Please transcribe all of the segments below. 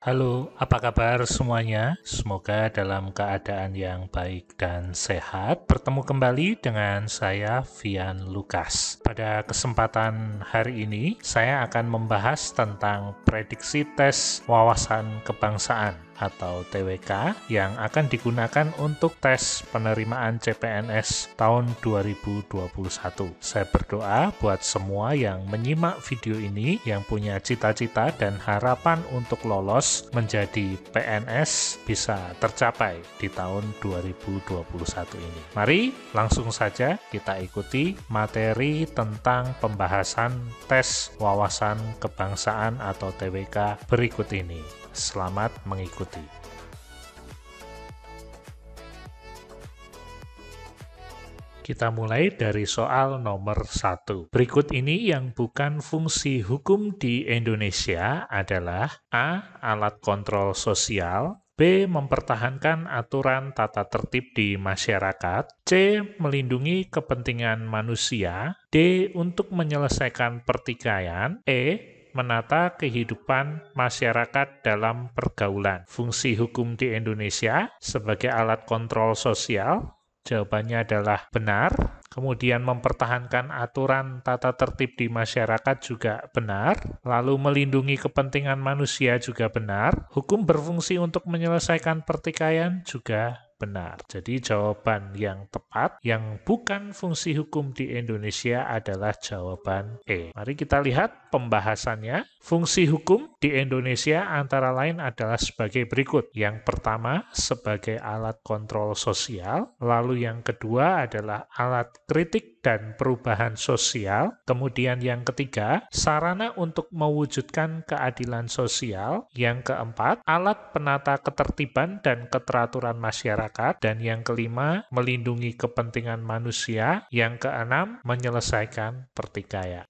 Halo, apa kabar semuanya? Semoga dalam keadaan yang baik dan sehat. Bertemu kembali dengan saya, Vian Lukas. Pada kesempatan hari ini, saya akan membahas tentang prediksi tes wawasan kebangsaan atau TWK yang akan digunakan untuk tes penerimaan CPNS tahun 2021. Saya berdoa buat semua yang menyimak video ini yang punya cita-cita dan harapan untuk lolos menjadi PNS bisa tercapai di tahun 2021 ini. Mari langsung saja kita ikuti materi tentang pembahasan tes wawasan kebangsaan atau TWK berikut ini. Selamat mengikuti. Kita mulai dari soal nomor 1. Berikut ini yang bukan fungsi hukum di Indonesia adalah A. Alat kontrol sosial, B. Mempertahankan aturan tata tertib di masyarakat, C. Melindungi kepentingan manusia, D. Untuk menyelesaikan pertikaian, E. Menata kehidupan masyarakat dalam pergaulan. Fungsi hukum di Indonesia sebagai alat kontrol sosial, jawabannya adalah benar. Kemudian mempertahankan aturan tata tertib di masyarakat juga benar. Lalu melindungi kepentingan manusia juga benar. Hukum berfungsi untuk menyelesaikan pertikaian juga benar. Jadi jawaban yang tepat yang bukan fungsi hukum di Indonesia adalah jawaban E. Mari kita lihat pembahasannya. Fungsi hukum di Indonesia antara lain adalah sebagai berikut. Yang pertama sebagai alat kontrol sosial, lalu yang kedua adalah alat kritik dan perubahan sosial, kemudian yang ketiga sarana untuk mewujudkan keadilan sosial, yang keempat alat penata ketertiban dan keteraturan masyarakat, dan yang kelima melindungi kepentingan manusia, yang keenam menyelesaikan pertikaian.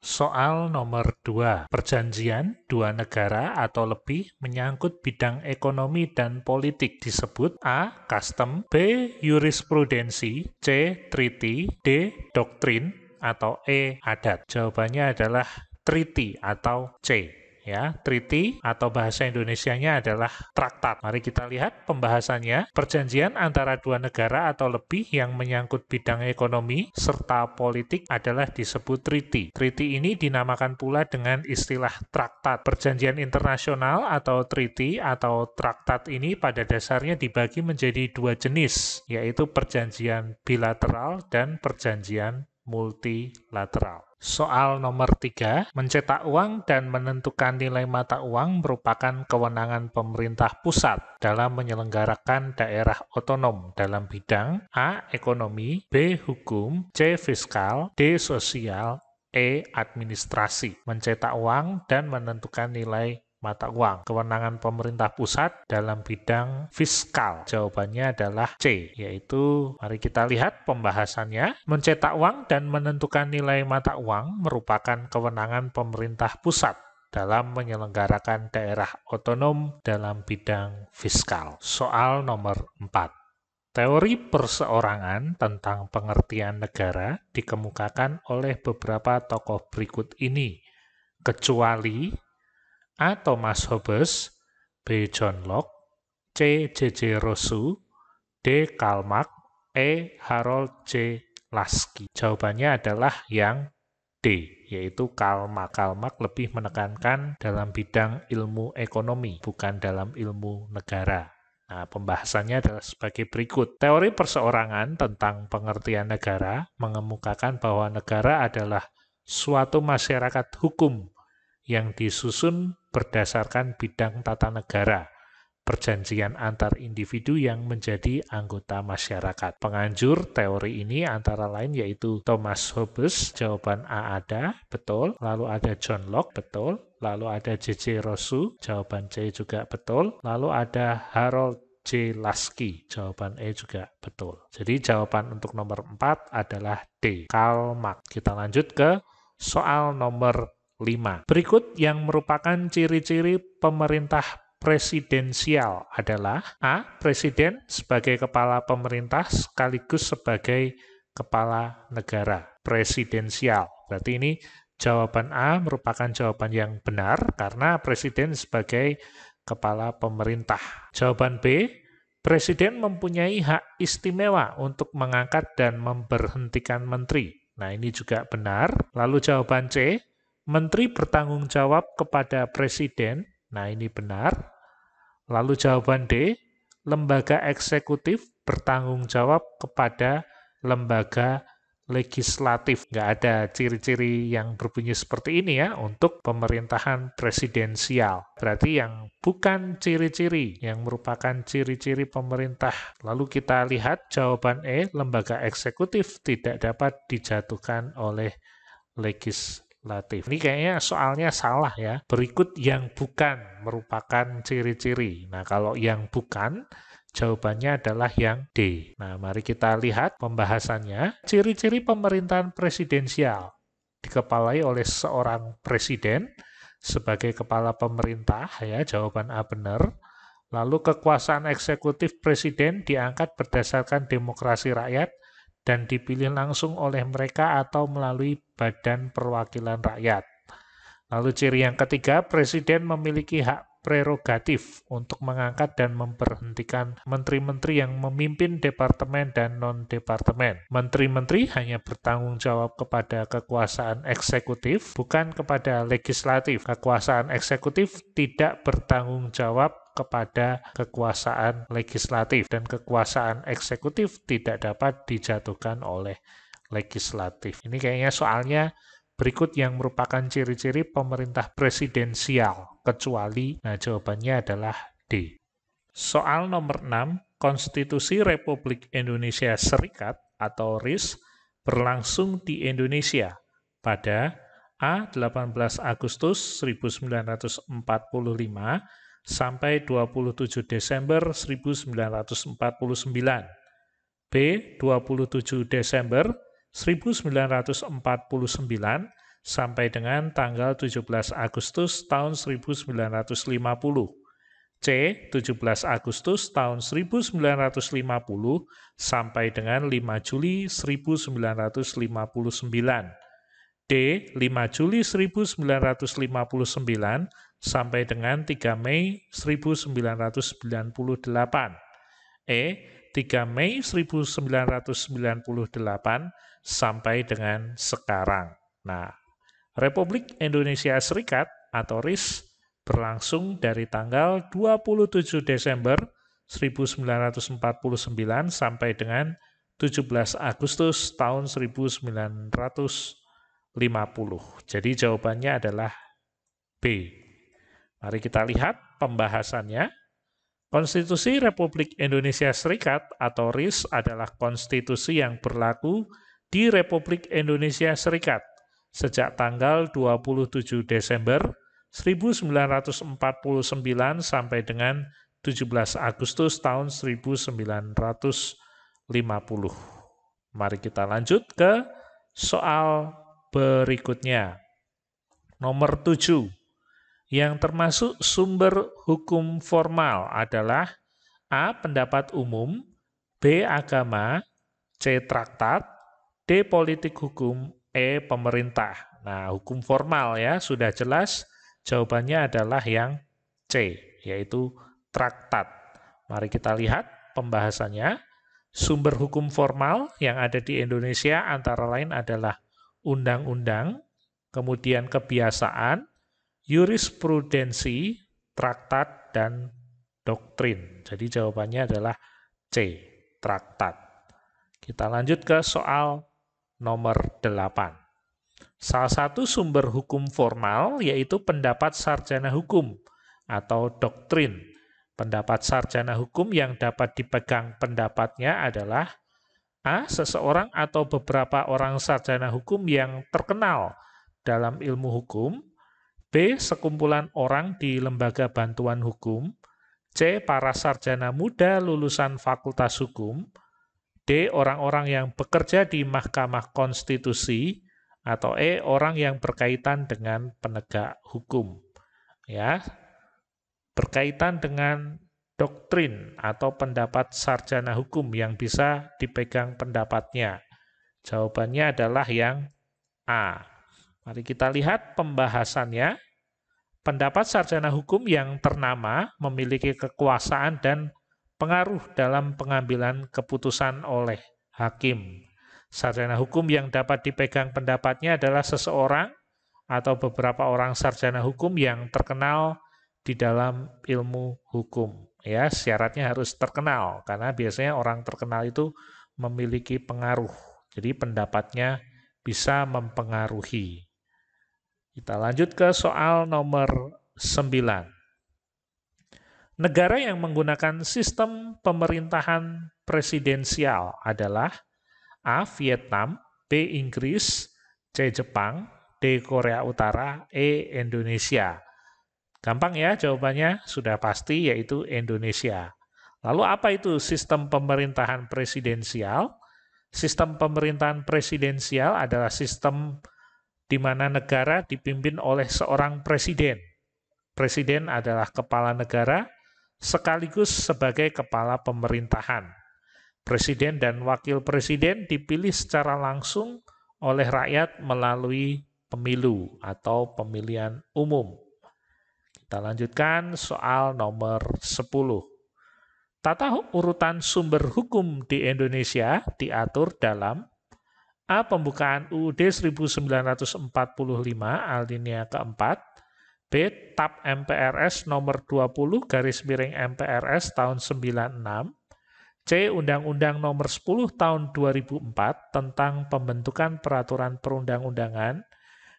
Soal nomor 2. Perjanjian dua negara atau lebih menyangkut bidang ekonomi dan politik disebut A. Custom, B. Jurisprudensi, C. Treaty, D. Doktrin, atau E. Adat. Jawabannya adalah treaty atau C. Ya, treaty atau bahasa Indonesianya adalah traktat. Mari kita lihat pembahasannya. Perjanjian antara dua negara atau lebih yang menyangkut bidang ekonomi serta politik adalah disebut treaty. Treaty ini dinamakan pula dengan istilah traktat. Perjanjian internasional atau treaty atau traktat ini pada dasarnya dibagi menjadi dua jenis, yaitu perjanjian bilateral dan perjanjian multilateral. Soal nomor 3, mencetak uang dan menentukan nilai mata uang merupakan kewenangan pemerintah pusat dalam menyelenggarakan daerah otonom dalam bidang A. Ekonomi, B. Hukum, C. Fiskal, D. Sosial, E. Administrasi. Mencetak uang dan menentukan nilai mata uang. Kewenangan pemerintah pusat dalam bidang fiskal. Jawabannya adalah C, yaitu mari kita lihat pembahasannya. Mencetak uang dan menentukan nilai mata uang merupakan kewenangan pemerintah pusat dalam menyelenggarakan daerah otonom dalam bidang fiskal. Soal nomor 4. Teori perseorangan tentang pengertian negara dikemukakan oleh beberapa tokoh berikut ini, kecuali A. Thomas Hobbes, B. John Locke, C. J.J. Rousseau, D. Karl Marx, E. Harold J. Lasky. Jawabannya adalah yang D, yaitu Karl Marx. Karl Marx lebih menekankan dalam bidang ilmu ekonomi, bukan dalam ilmu negara. Nah, pembahasannya adalah sebagai berikut. Teori perseorangan tentang pengertian negara mengemukakan bahwa negara adalah suatu masyarakat hukum yang disusun berdasarkan bidang tata negara, perjanjian antar individu yang menjadi anggota masyarakat. Penganjur teori ini antara lain yaitu Thomas Hobbes, jawaban A ada, betul. Lalu ada John Locke, betul. Lalu ada J.J. Rousseau, jawaban C juga betul. Lalu ada Harold J. Lasky, jawaban E juga betul. Jadi jawaban untuk nomor 4 adalah D, Karl Marx. Kita lanjut ke soal nomor 5. Berikut yang merupakan ciri-ciri pemerintah presidensial adalah A. Presiden sebagai kepala pemerintah sekaligus sebagai kepala negara. Presidensial. Berarti ini jawaban A merupakan jawaban yang benar karena presiden sebagai kepala pemerintah. Jawaban B, Presiden mempunyai hak istimewa untuk mengangkat dan memberhentikan menteri. Nah, ini juga benar. Lalu jawaban C, Menteri bertanggung jawab kepada Presiden. Nah, ini benar. Lalu jawaban D, lembaga eksekutif bertanggung jawab kepada lembaga legislatif. Nggak ada ciri-ciri yang berbunyi seperti ini ya untuk pemerintahan presidensial. Berarti yang bukan ciri-ciri, yang merupakan ciri-ciri pemerintah. Lalu kita lihat jawaban E, lembaga eksekutif tidak dapat dijatuhkan oleh legislatif. Ini kayaknya soalnya salah ya. Berikut yang bukan merupakan ciri-ciri. Nah, kalau yang bukan, jawabannya adalah yang D. Nah, mari kita lihat pembahasannya. Ciri-ciri pemerintahan presidensial dikepalai oleh seorang presiden sebagai kepala pemerintah, ya, jawaban A benar. Lalu kekuasaan eksekutif presiden diangkat berdasarkan demokrasi rakyat dan dipilih langsung oleh mereka atau melalui Badan Perwakilan Rakyat. Lalu ciri yang ketiga, presiden memiliki hak prerogatif untuk mengangkat dan memberhentikan menteri-menteri yang memimpin departemen dan non-departemen. Menteri-menteri hanya bertanggung jawab kepada kekuasaan eksekutif, bukan kepada legislatif. Kekuasaan eksekutif tidak bertanggung jawab kepada kekuasaan legislatif, dan kekuasaan eksekutif tidak dapat dijatuhkan oleh legislatif. Ini kayaknya soalnya berikut yang merupakan ciri-ciri pemerintah presidensial, kecuali, nah jawabannya adalah D. Soal nomor 6, Konstitusi Republik Indonesia Serikat atau RIS berlangsung di Indonesia pada A. 18 Agustus 1945 sampai 27 Desember 1949, B. 27 Desember 1949 sampai dengan tanggal 17 Agustus tahun 1950. C. 17 Agustus tahun 1950 sampai dengan 5 Juli 1959. D. 5 Juli 1959 sampai dengan 3 Mei 1998. E. 3 Mei 1998 sampai dengan sekarang. Nah, Republik Indonesia Serikat atau RIS berlangsung dari tanggal 27 Desember 1949 sampai dengan 17 Agustus tahun 1950. Jadi jawabannya adalah B. Mari kita lihat pembahasannya. Konstitusi Republik Indonesia Serikat atau RIS adalah konstitusi yang berlaku di Republik Indonesia Serikat sejak tanggal 27 Desember 1949 sampai dengan 17 Agustus tahun 1950. Mari kita lanjut ke soal berikutnya. Nomor 7. Yang termasuk sumber hukum formal adalah A. Pendapat umum, B. Agama, C. Traktat, D. Politik hukum, E. Pemerintah. Nah, hukum formal ya, sudah jelas. Jawabannya adalah yang C, yaitu traktat. Mari kita lihat pembahasannya. Sumber hukum formal yang ada di Indonesia antara lain adalah undang-undang, kemudian kebiasaan, jurisprudensi, traktat, dan doktrin. Jadi jawabannya adalah C, traktat. Kita lanjut ke soal nomor 8. Salah satu sumber hukum formal yaitu pendapat sarjana hukum atau doktrin. Pendapat sarjana hukum yang dapat dipegang pendapatnya adalah A. Seseorang atau beberapa orang sarjana hukum yang terkenal dalam ilmu hukum, B. Sekumpulan orang di lembaga bantuan hukum, C. Para sarjana muda lulusan fakultas hukum, D. Orang-orang yang bekerja di Mahkamah Konstitusi, atau E. Orang yang berkaitan dengan penegak hukum. Ya, berkaitan dengan doktrin atau pendapat sarjana hukum yang bisa dipegang pendapatnya. Jawabannya adalah yang A. Mari kita lihat pembahasannya. Pendapat sarjana hukum yang ternama memiliki kekuasaan dan pengaruh dalam pengambilan keputusan oleh hakim. Sarjana hukum yang dapat dipegang pendapatnya adalah seseorang atau beberapa orang sarjana hukum yang terkenal di dalam ilmu hukum. Ya, syaratnya harus terkenal karena biasanya orang terkenal itu memiliki pengaruh. Jadi pendapatnya bisa mempengaruhi. Kita lanjut ke soal nomor 9. Negara yang menggunakan sistem pemerintahan presidensial adalah A. Vietnam, B. Inggris, C. Jepang, D. Korea Utara, E. Indonesia. Gampang ya jawabannya, sudah pasti yaitu Indonesia. Lalu apa itu sistem pemerintahan presidensial? Sistem pemerintahan presidensial adalah sistem di mana negara dipimpin oleh seorang presiden. Presiden adalah kepala negara sekaligus sebagai kepala pemerintahan. Presiden dan wakil presiden dipilih secara langsung oleh rakyat melalui pemilu atau pemilihan umum. Kita lanjutkan soal nomor 10. Tata urutan sumber hukum di Indonesia diatur dalam A. Pembukaan UUD 1945 alinea keempat, B. TAP MPRS nomor 20/MPRS tahun 96, C. Undang-Undang nomor 10 tahun 2004 tentang pembentukan peraturan perundang-undangan,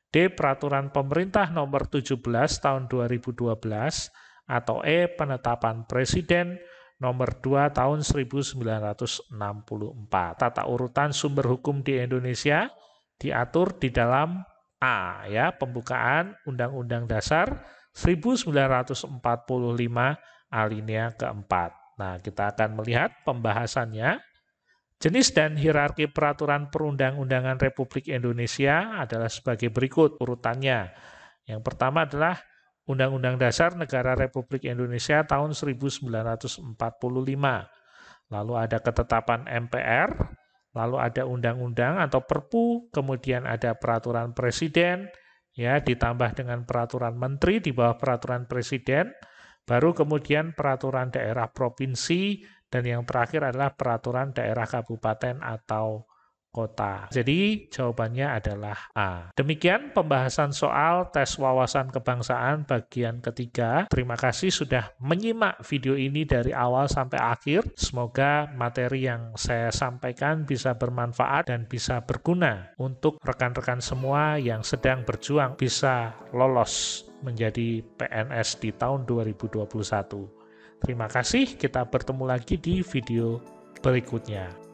D. Peraturan Pemerintah nomor 17 tahun 2012, atau E. Penetapan Presiden nomor 2 tahun 1964. Tata urutan sumber hukum di Indonesia diatur di dalam A, ya, pembukaan Undang-Undang Dasar 1945 alinea keempat. Nah, kita akan melihat pembahasannya. Jenis dan hierarki peraturan perundang-undangan Republik Indonesia adalah sebagai berikut urutannya. Yang pertama adalah Undang-Undang Dasar Negara Republik Indonesia tahun 1945. Lalu ada ketetapan MPR, lalu ada undang-undang atau Perpu, kemudian ada peraturan presiden, ya, ditambah dengan peraturan menteri di bawah peraturan presiden, baru kemudian peraturan daerah provinsi, dan yang terakhir adalah peraturan daerah kabupaten atau kota. Jadi jawabannya adalah A. Demikian pembahasan soal tes wawasan kebangsaan bagian ketiga. Terima kasih sudah menyimak video ini dari awal sampai akhir. Semoga materi yang saya sampaikan bisa bermanfaat dan bisa berguna untuk rekan-rekan semua yang sedang berjuang bisa lolos menjadi PNS di tahun 2021. Terima kasih, kita bertemu lagi di video berikutnya.